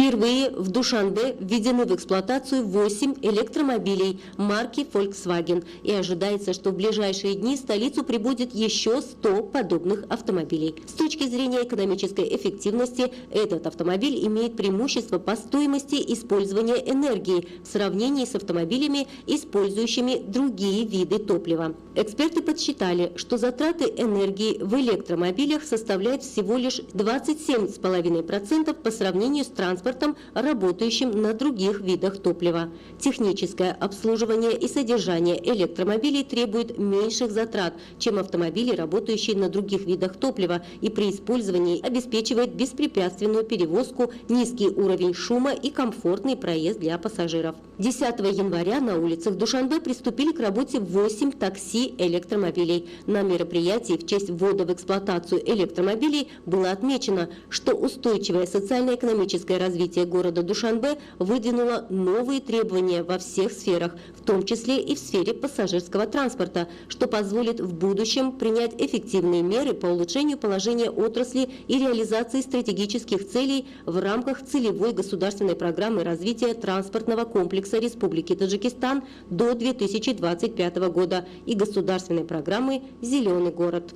Впервые в Душанбе введены в эксплуатацию 8 электромобилей марки Volkswagen. И ожидается, что в ближайшие дни в столицу прибудет еще 100 подобных автомобилей. С точки зрения экономической эффективности, этот автомобиль имеет преимущество по стоимости использования энергии в сравнении с автомобилями, использующими другие виды топлива. Эксперты подсчитали, что затраты энергии в электромобилях составляют всего лишь 27,5% по сравнению с транспортом, работающим на других видах топлива. Техническое обслуживание и содержание электромобилей требует меньших затрат, чем автомобили, работающие на других видах топлива, и при использовании обеспечивает беспрепятственную перевозку, низкий уровень шума и комфортный проезд для пассажиров. 10 января на улицах Душанбе приступили к работе 8 такси-электромобилей. На мероприятии в честь ввода в эксплуатацию электромобилей было отмечено, что устойчивое социально-экономическое развитие города Душанбе выдвинуло новые требования во всех сферах, в том числе и в сфере пассажирского транспорта, что позволит в будущем принять эффективные меры по улучшению положения отрасли и реализации стратегических целей в рамках целевой государственной программы развития транспортного комплекса Республики Таджикистан до 2025 года и государственной программы «Зеленый город».